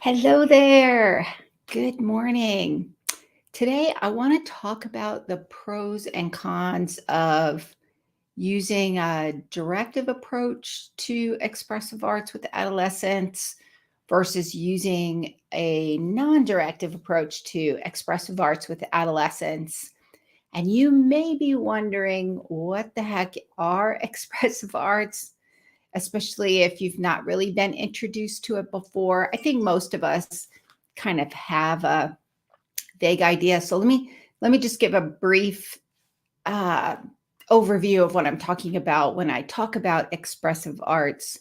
Hello there. Good morning. Today, I want to talk about the pros and cons of using a directive approach to expressive arts with adolescents versus using a non directive approach to expressive arts with adolescents. And you may be wondering what the heck are expressive arts? Especially if you've not really been introduced to it before. I think most of us kind of have a vague idea. So let me just give a brief uh, overview of what I'm talking about when I talk about expressive arts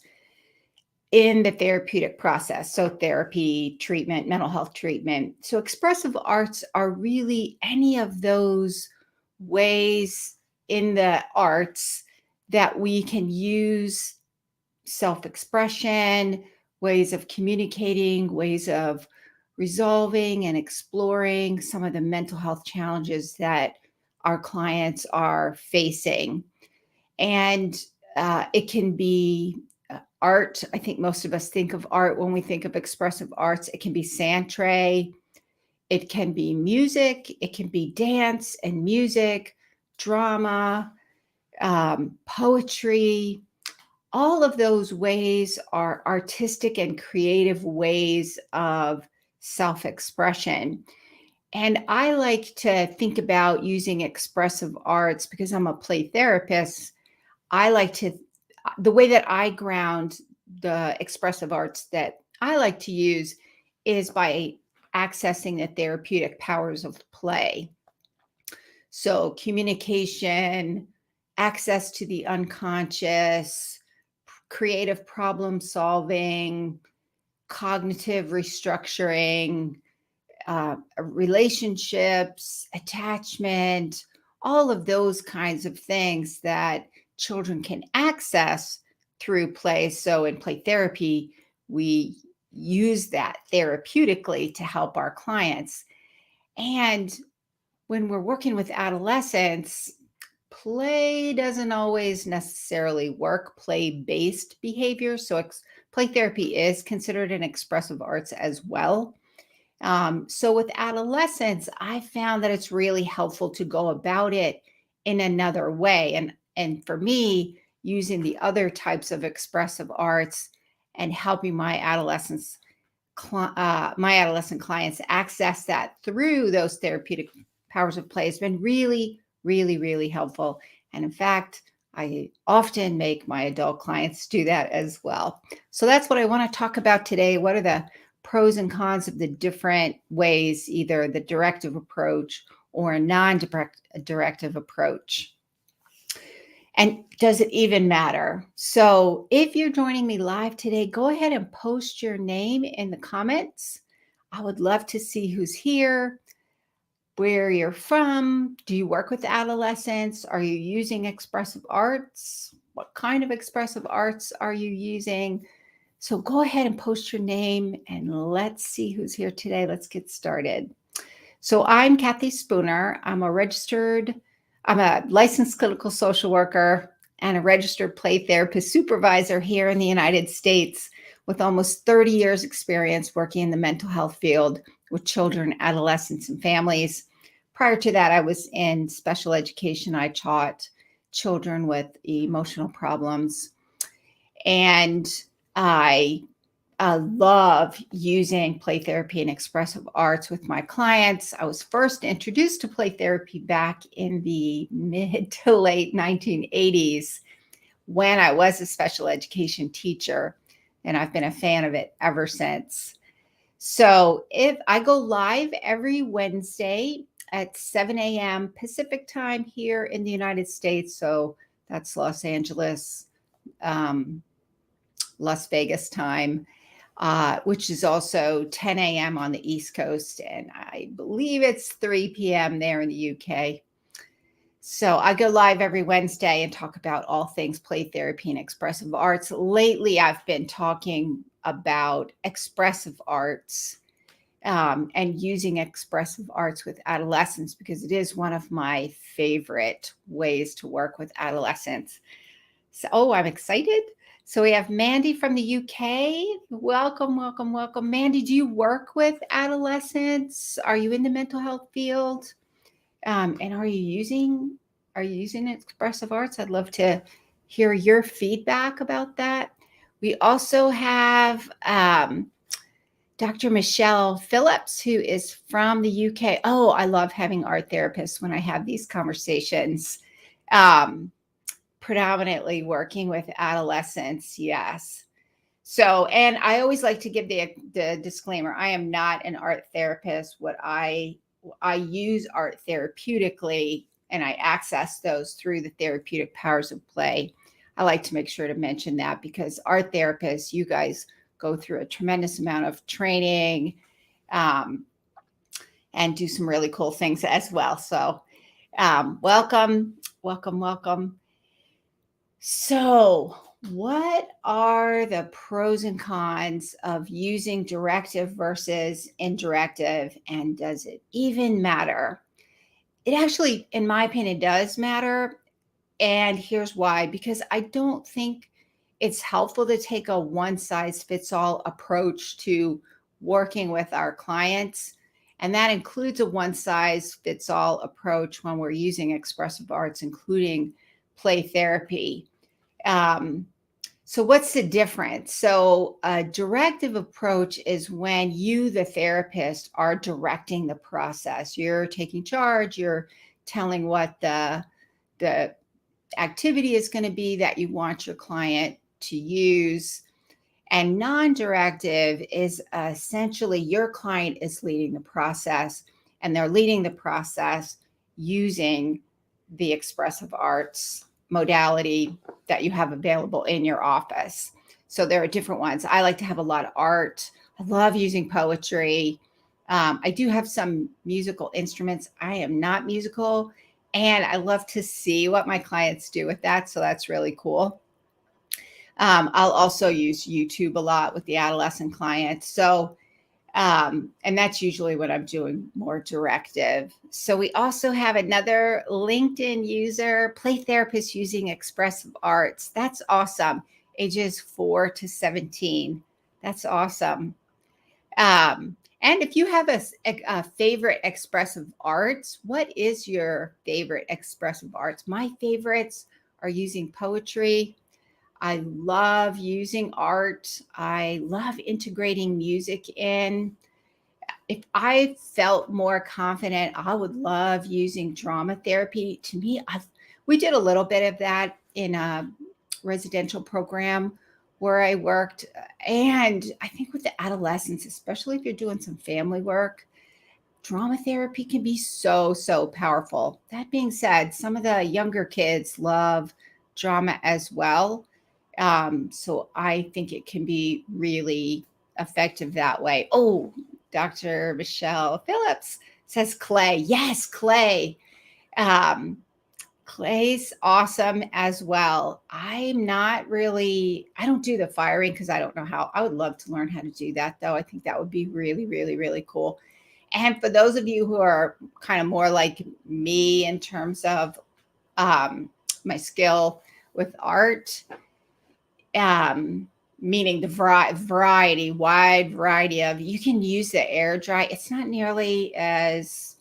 in the therapeutic process. So therapy, treatment, mental health treatment. So expressive arts are really any of those ways in the arts that we can use self expression, ways of communicating, ways of resolving and exploring some of the mental health challenges that our clients are facing. And it can be art. I think most of us think of art when we think of expressive arts. It can be Santre, it can be music, it can be dance and music, drama, poetry, all of those ways are artistic and creative ways of self expression. And I like to think about using expressive arts because I'm a play therapist. I like to, the way that I ground the expressive arts that I like to use is by accessing the therapeutic powers of play. So, communication, access to the unconscious, creative problem solving, cognitive restructuring, relationships, attachment, all of those kinds of things that children can access through play. So, in play therapy, we use that therapeutically to help our clients. And when we're working with adolescents, play doesn't always necessarily work, play based behavior. So, play therapy is considered an expressive arts as well. So, with adolescents, I found that it's really helpful to go about it in another way. And for me, using the other types of expressive arts and helping my adolescent clients access that through those therapeutic powers of play has been really, really, really helpful. And in fact, I often make my adult clients do that as well. So that's what I want to talk about today. What are the pros and cons of the different ways, either the directive approach or a non directive approach? And does it even matter? So, if you're joining me live today, go ahead and post your name in the comments. I would love to see who's here, where you're from. Do you work with adolescents? Are you using expressive arts? What kind of expressive arts are you using? So, go ahead and post your name and let's see who's here today. Let's get started. So, I'm Kathy Spooner. I'm a licensed clinical social worker and a registered play therapist supervisor here in the United States with almost 30 years experience working in the mental health field with children, adolescents, and families. Prior to that, I was in special education. I taught children with emotional problems. And I love using play therapy and expressive arts with my clients. I was first introduced to play therapy back in the mid to late 1980s when I was a special education teacher, and I've been a fan of it ever since. So, if I go live every Wednesday at 7 a.m. Pacific time here in the United States, so that's Los Angeles, um, Las Vegas time, which is also 10 a.m. on the East Coast. And I believe it's 3 p.m. there in the UK. So I go live every Wednesday and talk about all things play therapy and expressive arts. Lately, I've been talking about expressive arts and using expressive arts with adolescents because it is one of my favorite ways to work with adolescents. So, I'm excited So we have Mandy from the UK. Welcome, welcome, welcome. Mandy, do you work with adolescents? Are you in the mental health field? And are you using expressive arts? I'd love to hear your feedback about that. We also have Dr. Michelle Phillips, who is from the UK. Oh, I love having art therapists when I have these conversations. Predominantly working with adolescents, yes. So, and I always like to give the disclaimer: I am not an art therapist. I use art therapeutically, and I access those through the therapeutic powers of play. I like to make sure to mention that because art therapists, you guys go through a tremendous amount of training and do some really cool things as well. So, welcome, welcome, welcome. So, what are the pros and cons of using directive versus indirective? And does it even matter? It actually, in my opinion, does matter. And here's why: because I don't think it's helpful to take a one size fits all approach to working with our clients. And that includes a one size fits all approach when we're using expressive arts, including play therapy. So what's the difference? So a directive approach is when you, the therapist, are directing the process. You're taking charge. You're telling what the activity is going to be that you want your client to use. And non-directive is essentially your client is leading the process, and they're leading the process using the expressive arts modality that you have available in your office. So there are different ones. I like to have a lot of art. I love using poetry. I do have some musical instruments. I am not musical, and I love to see what my clients do with that. So that's really cool. I'll also use YouTube a lot with the adolescent clients. So, and that's usually when I'm doing more directive. So we also have another LinkedIn user, play therapist using expressive arts. That's awesome. Ages 4 to 17. That's awesome. And if you have a favorite expressive arts, what is your favorite expressive arts? My favorites are using poetry. I love using art. I love integrating music in. If I felt more confident, I would love using drama therapy. To me, we did a little bit of that in a residential program where I worked. And I think with the adolescents, especially if you're doing some family work, drama therapy can be so, so powerful. That being said, some of the younger kids love drama as well. So I think it can be really effective that way. Oh, Dr. Michelle Phillips says clay. Yes, clay. Clay's awesome as well. I don't do the firing because I don't know how. I would love to learn how to do that, though. I think that would be really, really, really cool. And for those of you who are kind of more like me in terms of my skill with art, meaning the wide variety of, you can use the air dry. It's not nearly as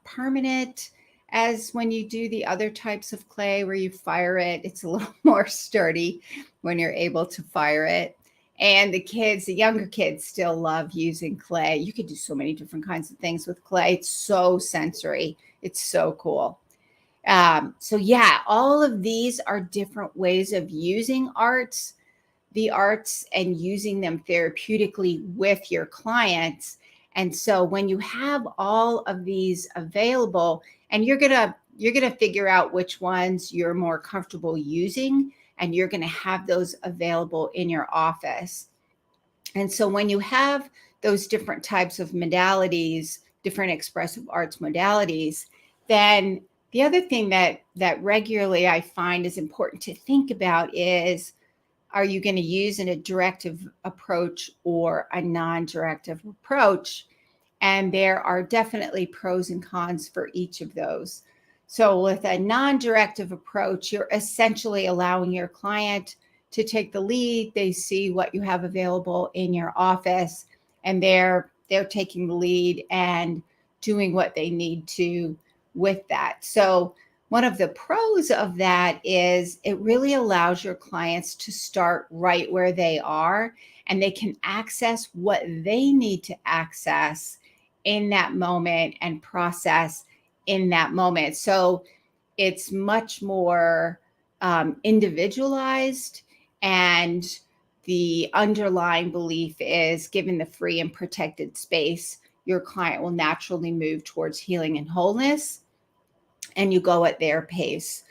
permanent as when you do the other types of clay where you fire it. It's a little more sturdy when you're able to fire it. And the younger kids still love using clay. You could do so many different kinds of things with clay. It's so sensory. It's so cool. So yeah, all of these are different ways of using the arts and using them therapeutically with your clients. And so when you have all of these available, and you're going to figure out which ones you're more comfortable using, and you're going to have those available in your office. And so when you have those different types of modalities, different expressive arts modalities, then the other thing that regularly I find is important to think about is, are you going to use a directive approach or a non-directive approach? And there are definitely pros and cons for each of those. So with a non-directive approach, you're essentially allowing your client to take the lead. They see what you have available in your office, and they're taking the lead and doing what they need to with that. So one of the pros of that is it really allows your clients to start right where they are, and they can access what they need to access in that moment and process in that moment. So it's much more individualized, and the underlying belief is given the free and protected space, your client will naturally move towards healing and wholeness, and you go at their pace.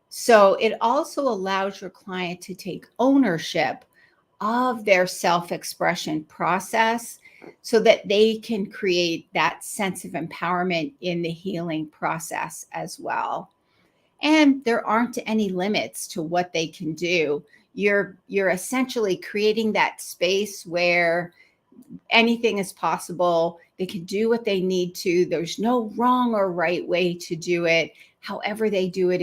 So it also allows your client to take ownership of their self-expression process so that they can create that sense of empowerment in the healing process as well. And there aren't any limits to what they can do. You're essentially creating that space where anything is possible. They can do what they need to. There's no wrong or right way to do it. However they do it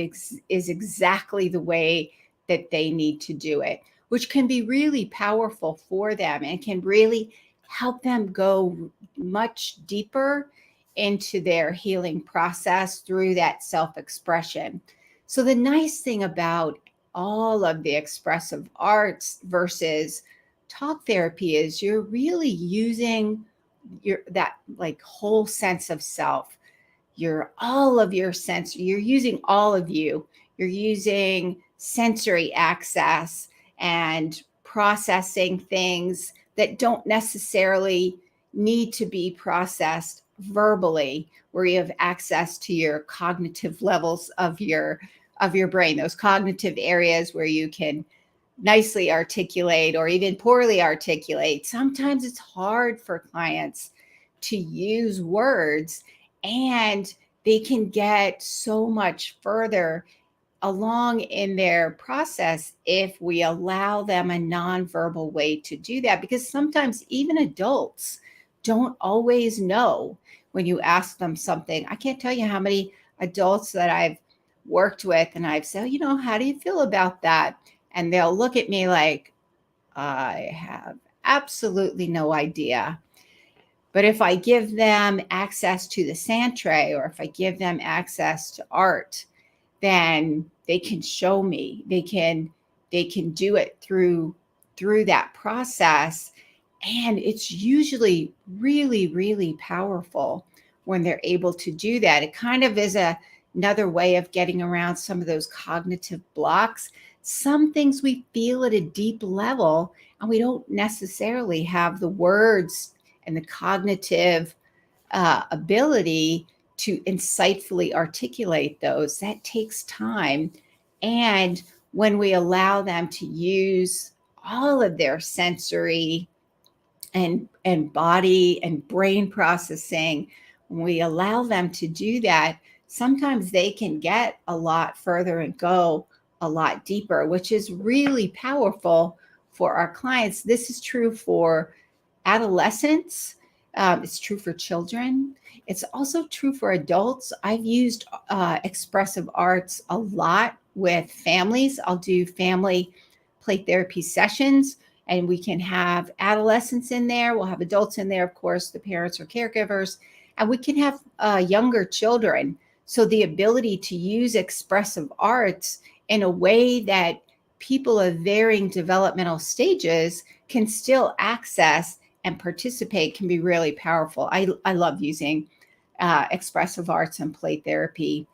is exactly the way that they need to do it, which can be really powerful for them and can really help them go much deeper into their healing process through that self-expression. So the nice thing about all of the expressive arts versus talk therapy is you're really using your that like whole sense of self, your all of your sense, you're using all of you, you're using sensory access and processing things that don't necessarily need to be processed verbally, where you have access to your cognitive levels of your brain, those cognitive areas where you can nicely articulate or even poorly articulate. Sometimes it's hard for clients to use words, and they can get so much further along in their process if we allow them a nonverbal way to do that. Because sometimes even adults don't always know when you ask them something. I can't tell you how many adults that I've worked with and I've said, how do you feel about that? And they'll look at me like, I have absolutely no idea. But if I give them access to the sand tray, or if I give them access to art, then they can show me. They can do it through that process. And it's usually really, really powerful when they're able to do that. It kind of is another way of getting around some of those cognitive blocks. Some things we feel at a deep level, and we don't necessarily have the words and the cognitive ability to insightfully articulate those. That takes time. And when we allow them to use all of their sensory and body and brain processing, when we allow them to do that, sometimes they can get a lot further and go a lot deeper, which is really powerful for our clients. This is true for adolescents. It's true for children. It's also true for adults. I've used expressive arts a lot with families. I'll do family play therapy sessions, and we can have adolescents in there. We'll have adults in there, of course, the parents or caregivers, and we can have younger children. So the ability to use expressive arts in a way that people of varying developmental stages can still access and participate can be really powerful. I love using expressive arts and play therapy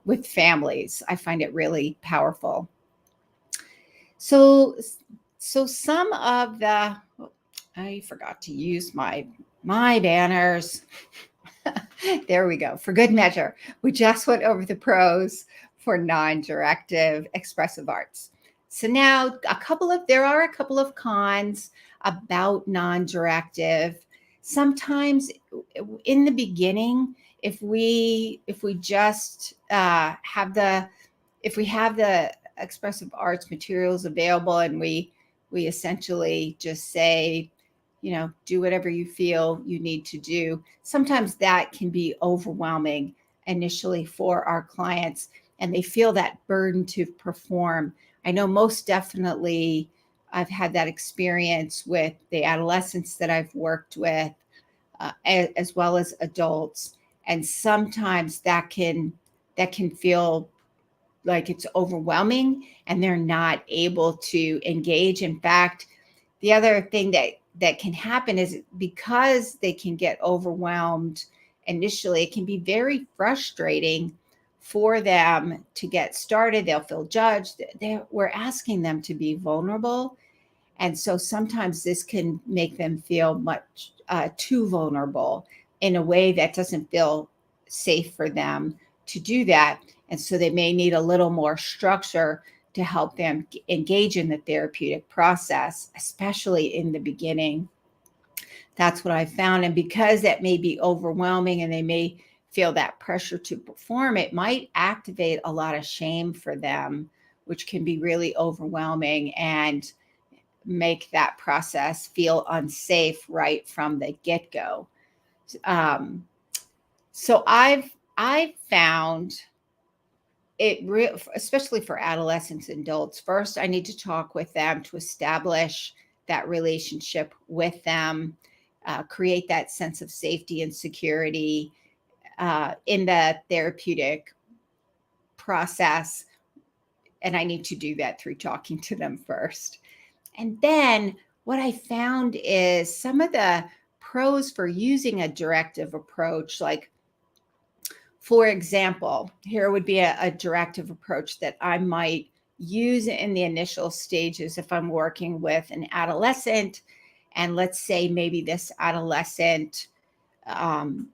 with families. I find it really powerful. So some of the, I forgot to use my banners. There we go. For good measure, we just went over the pros for non-directive expressive arts. So now there are a couple of cons about non-directive. Sometimes in the beginning, if we just have the expressive arts materials available, and we essentially just say, do whatever you feel you need to do, sometimes that can be overwhelming initially for our clients, and they feel that burden to perform. I know most definitely I've had that experience with the adolescents that I've worked with, as well as adults. And sometimes that can feel like it's overwhelming and they're not able to engage. In fact, the other thing that can happen is because they can get overwhelmed initially, it can be very frustrating for them to get started. They'll feel judged. We're asking them to be vulnerable. And so sometimes this can make them feel much too vulnerable in a way that doesn't feel safe for them to do that. And so they may need a little more structure to help them engage in the therapeutic process, especially in the beginning. That's what I found. And because that may be overwhelming and they may feel that pressure to perform, it might activate a lot of shame for them, which can be really overwhelming and make that process feel unsafe right from the get-go. Um, so I've found it, especially for adolescents and adults, first I need to talk with them to establish that relationship with them, create that sense of safety and security in the therapeutic process. And I need to do that through talking to them first. And then what I found is some of the pros for using a directive approach, like, for example, here would be a directive approach that I might use in the initial stages if I'm working with an adolescent. And let's say maybe this adolescent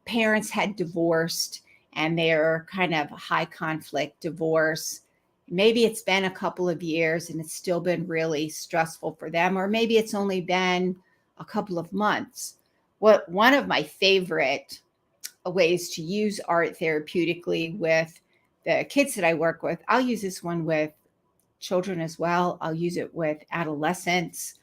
parents had divorced and they're kind of high conflict divorce. Maybe it's been a couple of years and it's still been really stressful for them, or maybe it's only been a couple of months. One of my favorite ways to use art therapeutically with the kids that I work with, I'll use this one with children as well, I'll use it with adolescents,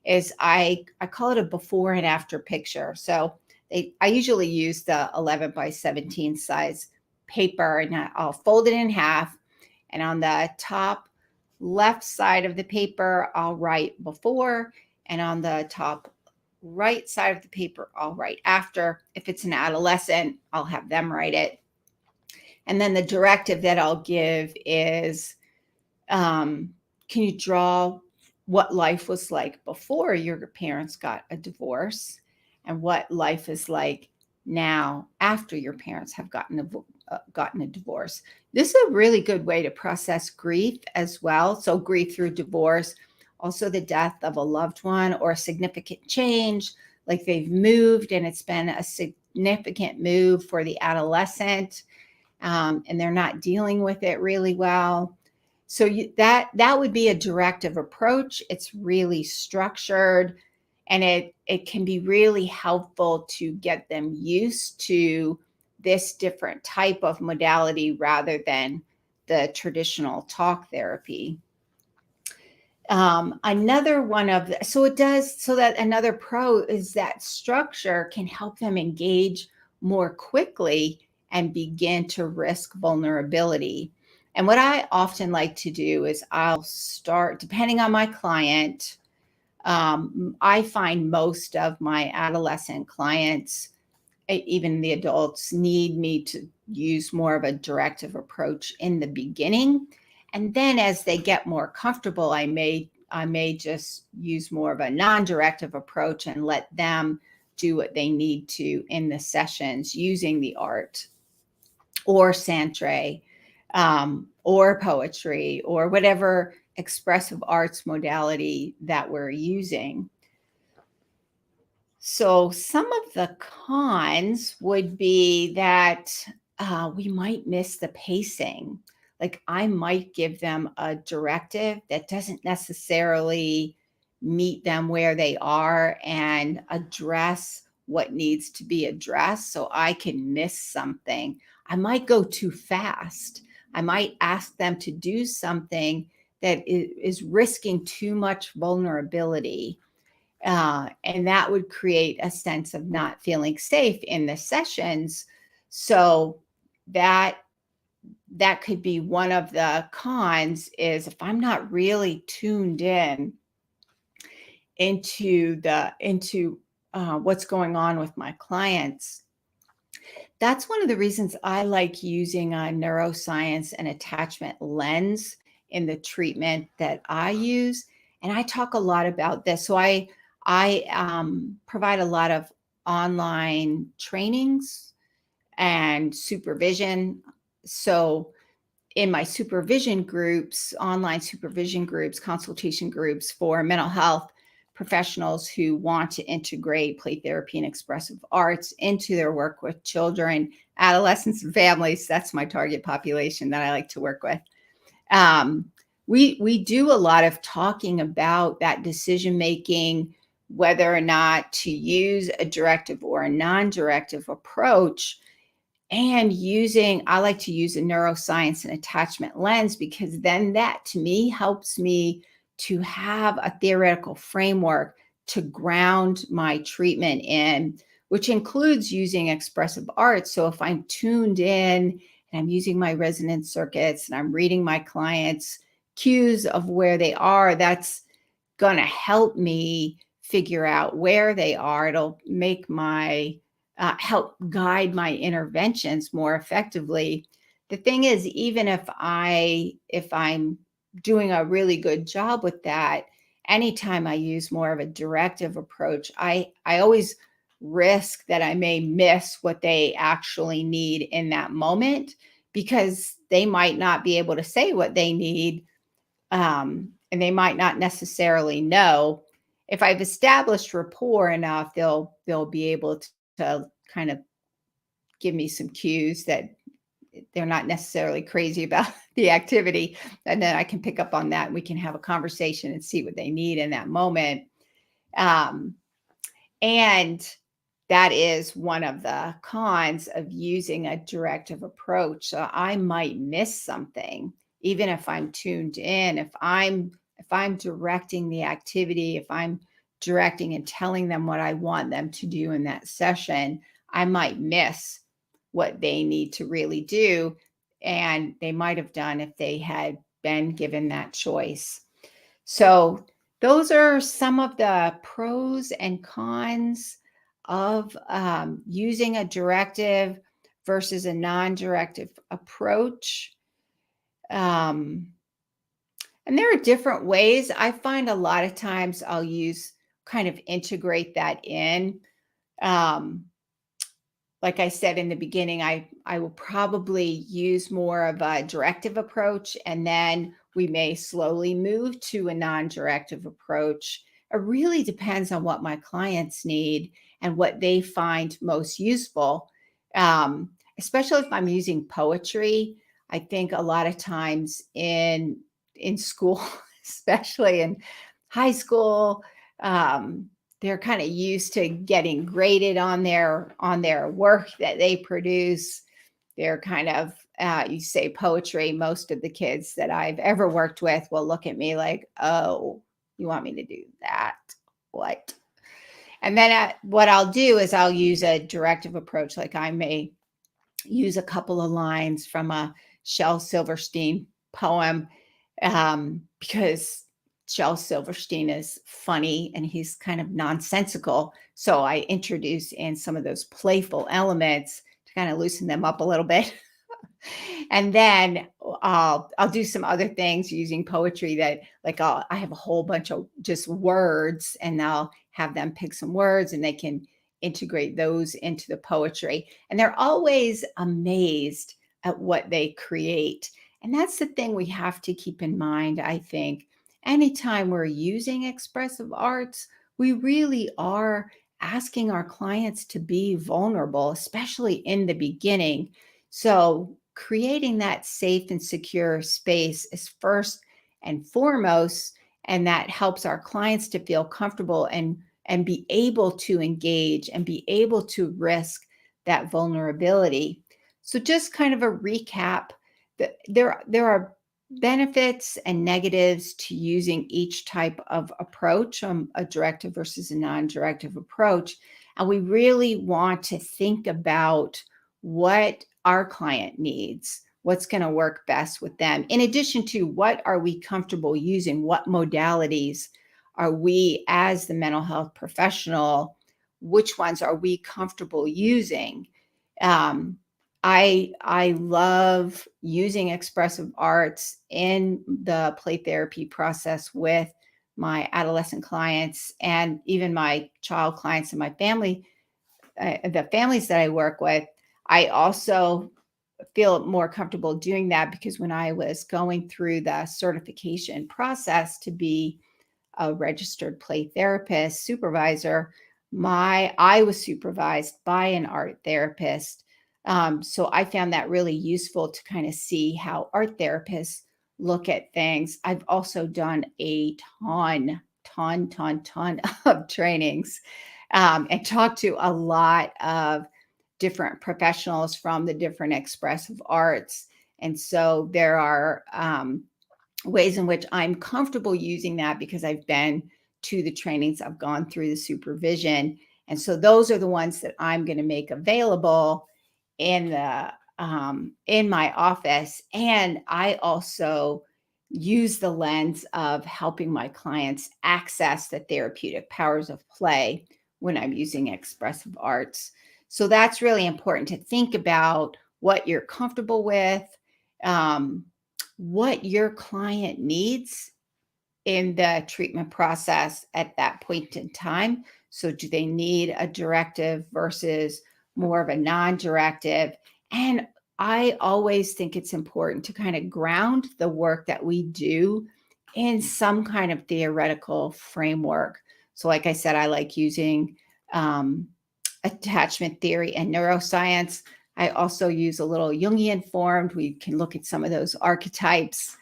is I call it a before and after picture. So I usually use the 11 by 17 size paper, and I'll fold it in half. And on the top left side of the paper, I'll write before. And on the top right side of the paper, I'll write after. If it's an adolescent, I'll have them write it. And then the directive that I'll give is, can you draw what life was like before your parents got a divorce and what life is like now after your parents have gotten a divorce? This is a really good way to process grief as well. So grief through divorce, also the death of a loved one or a significant change, like they've moved and it's been a significant move for the adolescent, and they're not dealing with it really well. So that would be a directive approach. It's really structured, and it can be really helpful to get them used to this different type of modality rather than the traditional talk therapy. Another one of the, so it does, so that another pro is that structure can help them engage more quickly and begin to risk vulnerability. And what I often like to do is I'll start, depending on my client, I find most of my adolescent clients, even the adults, need me to use more of a directive approach in the beginning. And then as they get more comfortable, I may just use more of a non-directive approach and let them do what they need to in the sessions using the art or Santre, or poetry or whatever expressive arts modality that we're using. So some of the cons would be that we might miss the pacing. Like I might give them a directive that doesn't necessarily meet them where they are and address what needs to be addressed. So I can miss something. I might go too fast. I might ask them to do something that is risking too much vulnerability. And that would create a sense of not feeling safe in the sessions. So that that could be one of the cons, is if I'm not really tuned in into what's going on with my clients. That's one of the reasons I like using a neuroscience and attachment lens in the treatment that I use. And I talk a lot about this. So I provide a lot of online trainings and supervision. So in my supervision groups, online supervision groups, consultation groups for mental health professionals who want to integrate play therapy and expressive arts into their work with children, adolescents, and families. That's my target population that I like to work with. Um, we do a lot of talking about that decision making, whether or not to use a directive or a non-directive approach. And I like to use a neuroscience and attachment lens, because then that to me helps me to have a theoretical framework to ground my treatment in, which includes using expressive arts. So if I'm tuned in and I'm using my resonance circuits and I'm reading my clients' cues of where they are, that's going to help me figure out where they are. It'll make my help guide my interventions more effectively. The thing is, even if I'm doing a really good job with that, anytime I use more of a directive approach, I always risk that I may miss what they actually need in that moment, because they might not be able to say what they need, and they might not necessarily know. If I've established rapport enough, they'll be able to kind of give me some cues that they're not necessarily crazy about the activity, and then I can pick up on that and we can have a conversation and see what they need in that moment. Um, and that is one of the cons of using a directive approach. So I might miss something, even if I'm tuned in. If I'm directing the activity, if I'm directing and telling them what I want them to do in that session, I might miss what they need to really do, and they might have done if they had been given that choice. So those are some of the pros and cons of using a directive versus a non-directive approach. Um, and there are different ways. I find a lot of times I'll kind of integrate that in. Um, like I said in the beginning, I will probably use more of a directive approach, and then we may slowly move to a non-directive approach. It really depends on what my clients need and what they find most useful. Especially if I'm using poetry. I think a lot of times in school, especially in high school, um, they're kind of used to getting graded on their work that they produce. They're kind of you say poetry, most of the kids that I've ever worked with will look at me like, "Oh, you want me to do that? What?" And then what I'll do is I'll use a directive approach. Like I may use a couple of lines from a Shel Silverstein poem, because Shel Silverstein is funny and he's kind of nonsensical. So I introduce in some of those playful elements to kind of loosen them up a little bit. And then I'll do some other things using poetry, that like I have a whole bunch of just words, and I'll have them pick some words and they can integrate those into the poetry. And they're always amazed at what they create. And that's the thing we have to keep in mind, I think. Anytime we're using expressive arts, we really are asking our clients to be vulnerable, especially in the beginning. So creating that safe and secure space is first and foremost, and that helps our clients to feel comfortable and be able to engage and be able to risk that vulnerability. So just kind of a recap, that there are benefits and negatives to using each type of approach, a directive versus a non-directive approach. And we really want to think about what our client needs, what's going to work best with them, in addition to what are we comfortable using, what modalities are we as the mental health professional, which ones are we comfortable using. um, I love using expressive arts in the play therapy process with my adolescent clients and even my child clients and my family, the families that I work with. I also feel more comfortable doing that because when I was going through the certification process to be a registered play therapist supervisor, I was supervised by an art therapist. So I found that really useful to kind of see how art therapists look at things. I've also done a ton of trainings, and talked to a lot of different professionals from the different expressive arts. And so there are ways in which I'm comfortable using that because I've been to the trainings, I've gone through the supervision. And so those are the ones that I'm going to make available in the in my office. And I also use the lens of helping my clients access the therapeutic powers of play when I'm using expressive arts. So that's really important to think about what you're comfortable with, um, what your client needs in the treatment process at that point in time. So, do they need a directive versus more of a non directive? And I always think it's important to kind of ground the work that we do in some kind of theoretical framework. So, like I said, I like using um, attachment theory and neuroscience. I also use a little Jungian formed. We can look at some of those archetypes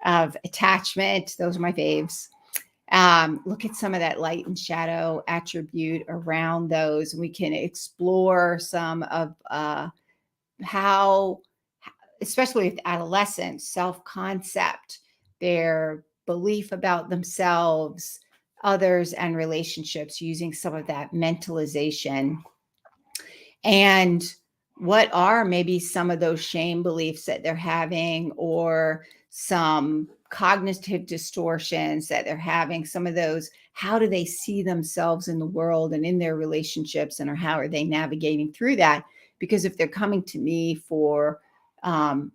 of attachment. Those are my faves. Look at some of that light and shadow attribute around those. And we can explore some of how, especially with adolescents, self concept, their belief about themselves, others, and relationships, using some of that mentalization. And what are maybe some of those shame beliefs that they're having, or some cognitive distortions that they're having, some of those, how do they see themselves in the world and in their relationships, and or how are they navigating through that? Because if they're coming to me for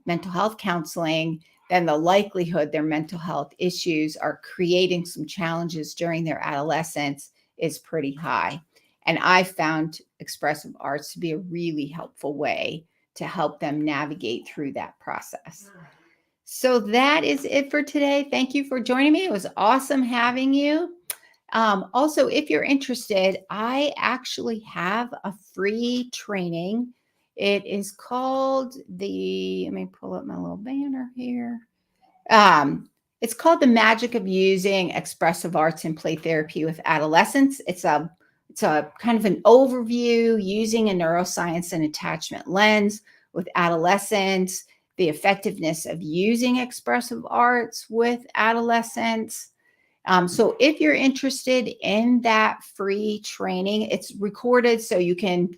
mental health counseling, then the likelihood their mental health issues are creating some challenges during their adolescence is pretty high. And I found expressive arts to be a really helpful way to help them navigate through that process. So that is it for today. Thank you for joining me. It was awesome having you. Also, if you're interested, I actually have a free training. It is called let me pull up my little banner here. It's called The Magic of Using Expressive Arts in Play Therapy with Adolescents. It's a kind of an overview using a neuroscience and attachment lens with adolescents, the effectiveness of using expressive arts with adolescents. So if you're interested in that free training, it's recorded so you can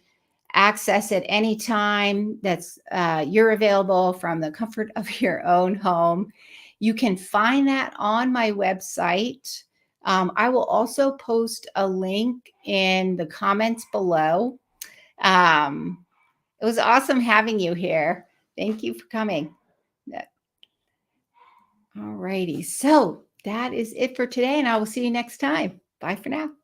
access it anytime that's you're available from the comfort of your own home. You can find that on my website. I will also post a link in the comments below. Um, it was awesome having you here. Thank you for coming. All righty. So that is it for today, and I will see you next time. Bye for now.